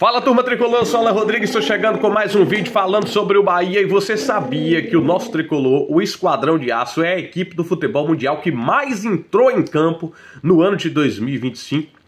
Fala turma tricolor, eu sou Alan Rodrigues, estou chegando com mais um vídeo falando sobre o Bahia. E você sabia que o nosso tricolor, o Esquadrão de Aço, é a equipe do futebol mundial que mais entrou em campo no ano de 2025?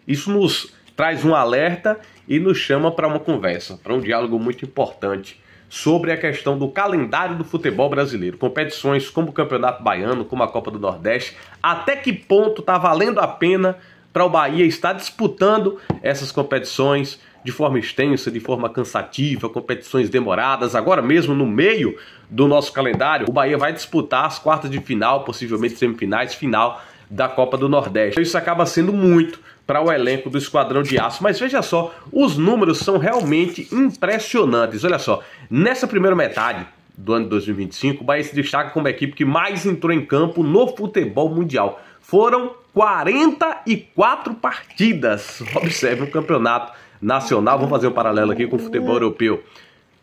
Isso nos traz um alerta e nos chama para uma conversa, para um diálogo muito importante sobre a questão do calendário do futebol brasileiro. Competições como o Campeonato Baiano, como a Copa do Nordeste, até que ponto está valendo a pena para o Bahia estar disputando essas competições de forma extensa, de forma cansativa, competições demoradas. Agora mesmo, no meio do nosso calendário, o Bahia vai disputar as quartas de final, possivelmente semifinais, final da Copa do Nordeste. Isso acaba sendo muito para o elenco do Esquadrão de Aço. Mas veja só, os números são realmente impressionantes. Olha só, nessa primeira metade do ano de 2025, o Bahia se destaca como a equipe que mais entrou em campo no futebol mundial. Foram 44 partidas. Observe um campeonato nacional. Vamos fazer um paralelo aqui com o futebol europeu.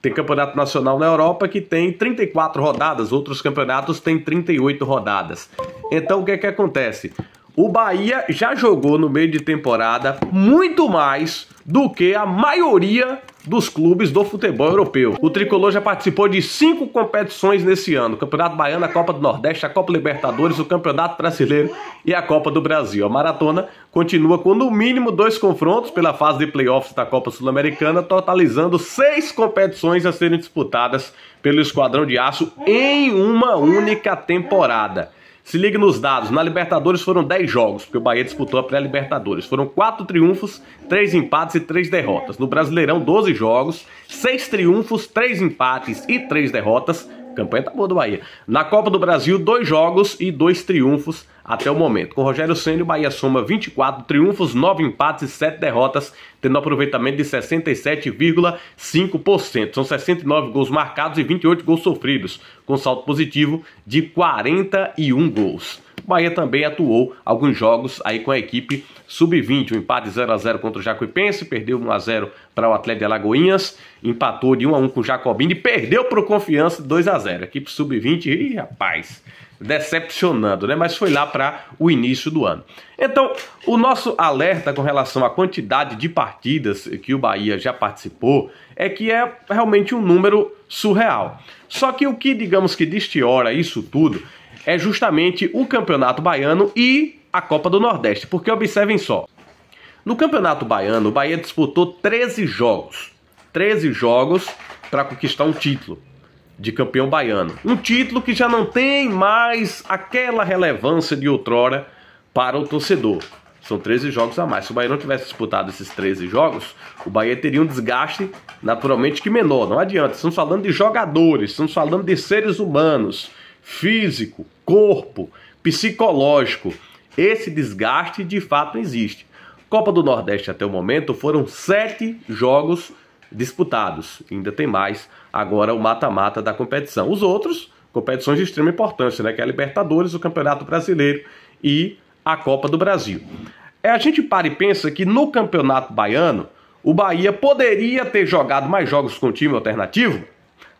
Tem campeonato nacional na Europa que tem 34 rodadas, outros campeonatos têm 38 rodadas. Então o que é que acontece? O Bahia já jogou no meio de temporada muito mais do que a maioria dos clubes do futebol europeu. O tricolor já participou de 5 competições nesse ano: o Campeonato Baiano, a Copa do Nordeste, a Copa Libertadores, o Campeonato Brasileiro e a Copa do Brasil. A maratona continua com no mínimo 2 confrontos pela fase de playoffs da Copa Sul-Americana, totalizando 6 competições a serem disputadas pelo Esquadrão de Aço em uma única temporada. Se ligue nos dados, na Libertadores foram 10 jogos, porque o Bahia disputou a pré-Libertadores. Foram 4 triunfos, 3 empates e 3 derrotas. No Brasileirão, 12 jogos, 6 triunfos, 3 empates e 3 derrotas. Campanha tá boa do Bahia. Na Copa do Brasil, 2 jogos e 2 triunfos até o momento. Com Rogério Ceni, o Bahia soma 24 triunfos, 9 empates e 7 derrotas, tendo um aproveitamento de 67,5%. São 69 gols marcados e 28 gols sofridos, com saldo positivo de 41 gols. O Bahia também atuou alguns jogos aí com a equipe sub-20, um empate 0-0 contra o Jacuipense, perdeu 1-0 para o Atlético de Alagoinhas, empatou de 1-1 com o Jacobina e perdeu para o Confiança 2-0. Equipe sub-20, ih, rapaz, decepcionando, né? Mas foi lá para o início do ano. Então, o nosso alerta com relação à quantidade de partidas que o Bahia já participou é que é realmente um número surreal. Só que o que, digamos que destiora isso tudo é justamente o Campeonato Baiano e a Copa do Nordeste. Porque observem só, no Campeonato Baiano, o Bahia disputou 13 jogos. 13 jogos para conquistar um título de campeão baiano. Um título que já não tem mais aquela relevância de outrora para o torcedor. São 13 jogos a mais. Se o Bahia não tivesse disputado esses 13 jogos, o Bahia teria um desgaste naturalmente que menor. Não adianta, estamos falando de jogadores, estamos falando de seres humanos, físico, corpo, psicológico. Esse desgaste de fato existe. Copa do Nordeste até o momento foram 7 jogos disputados. Ainda tem mais agora o mata-mata da competição. Os outros, competições de extrema importância, né? Que é a Libertadores, o Campeonato Brasileiro e a Copa do Brasil. A gente para e pensa que no Campeonato Baiano o Bahia poderia ter jogado mais jogos com time alternativo?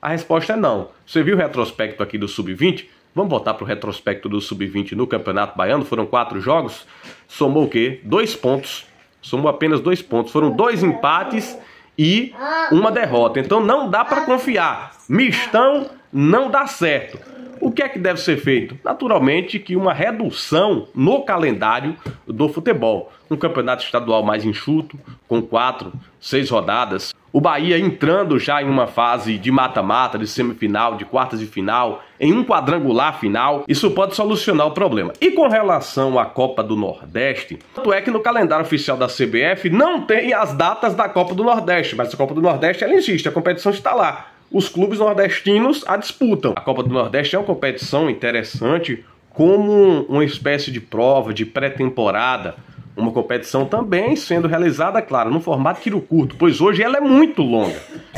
A resposta é não. Você viu o retrospecto aqui do Sub-20? Vamos voltar para o retrospecto do Sub-20 no Campeonato Baiano. Foram 4 jogos. Somou o quê? 2 pontos. Somou apenas 2 pontos. Foram 2 empates e 1 derrota. Então não dá para confiar. Mistão não dá certo. O que é que deve ser feito? Naturalmente que uma redução no calendário do futebol. Um campeonato estadual mais enxuto, com 4, 6 rodadas. O Bahia entrando já em uma fase de mata-mata, de semifinal, de quartas de final, em um quadrangular final. Isso pode solucionar o problema. E com relação à Copa do Nordeste, tanto é que no calendário oficial da CBF não tem as datas da Copa do Nordeste, mas a Copa do Nordeste ela existe, a competição está lá. Os clubes nordestinos a disputam. A Copa do Nordeste é uma competição interessante como uma espécie de prova, de pré-temporada. Uma competição também sendo realizada, claro, no formato tiro curto, pois hoje ela é muito longa.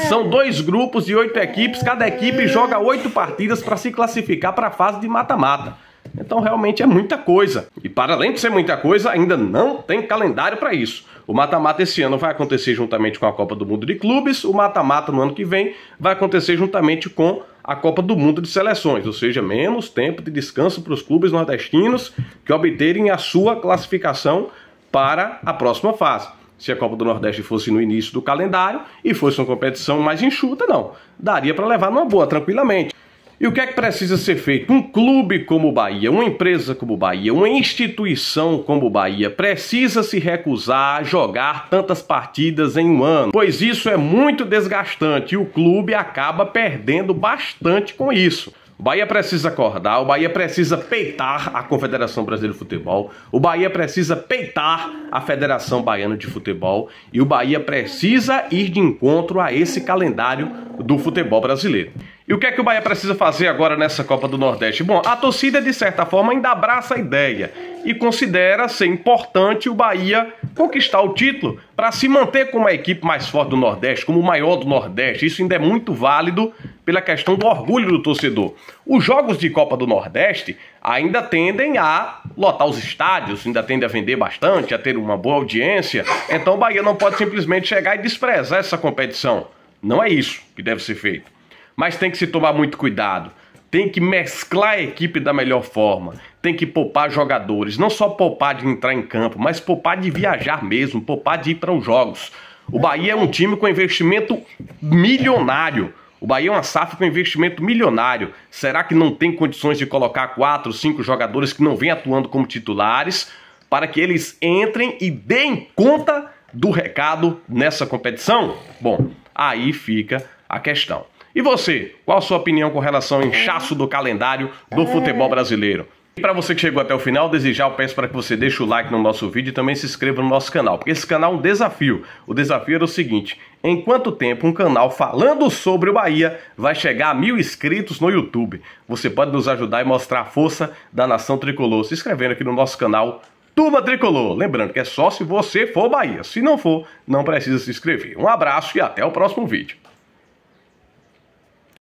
São 2 grupos de 8 equipes, cada equipe joga 8 partidas para se classificar para a fase de mata-mata. Então realmente é muita coisa. E para além de ser muita coisa, ainda não tem calendário para isso. O mata-mata esse ano vai acontecer juntamente com a Copa do Mundo de Clubes, o mata-mata no ano que vem vai acontecer juntamente com a Copa do Mundo de Seleções, ou seja, menos tempo de descanso para os clubes nordestinos que obterem a sua classificação para a próxima fase. Se a Copa do Nordeste fosse no início do calendário e fosse uma competição mais enxuta, não. Daria para levar numa boa, tranquilamente. E o que é que precisa ser feito? Um clube como o Bahia, uma empresa como o Bahia, uma instituição como o Bahia precisa se recusar a jogar tantas partidas em um ano, pois isso é muito desgastante e o clube acaba perdendo bastante com isso. O Bahia precisa acordar, o Bahia precisa peitar a Confederação Brasileira de Futebol, o Bahia precisa peitar a Federação Baiana de Futebol e o Bahia precisa ir de encontro a esse calendário do futebol brasileiro. E o que é que o Bahia precisa fazer agora nessa Copa do Nordeste? Bom, a torcida, de certa forma, ainda abraça a ideia e considera ser importante o Bahia conquistar o título para se manter como a equipe mais forte do Nordeste, como o maior do Nordeste. Isso ainda é muito válido pela questão do orgulho do torcedor. Os jogos de Copa do Nordeste ainda tendem a lotar os estádios, ainda tendem a vender bastante, a ter uma boa audiência. Então o Bahia não pode simplesmente chegar e desprezar essa competição. Não é isso que deve ser feito. Mas tem que se tomar muito cuidado, tem que mesclar a equipe da melhor forma, tem que poupar jogadores, não só poupar de entrar em campo, mas poupar de viajar mesmo, poupar de ir para os jogos. O Bahia é um time com investimento milionário, o Bahia é uma SAF com investimento milionário. Será que não tem condições de colocar 4, 5 jogadores que não vêm atuando como titulares para que eles entrem e deem conta do recado nessa competição? Bom, aí fica a questão. E você, qual a sua opinião com relação ao inchaço do calendário do futebol brasileiro? E para você que chegou até o final, desejar, eu peço para que você deixe o like no nosso vídeo e também se inscreva no nosso canal, porque esse canal é um desafio. O desafio era o seguinte: em quanto tempo um canal falando sobre o Bahia vai chegar a 1000 inscritos no YouTube? Você pode nos ajudar e mostrar a força da nação tricolor se inscrevendo aqui no nosso canal Turma Tricolor. Lembrando que é só se você for Bahia. Se não for, não precisa se inscrever. Um abraço e até o próximo vídeo.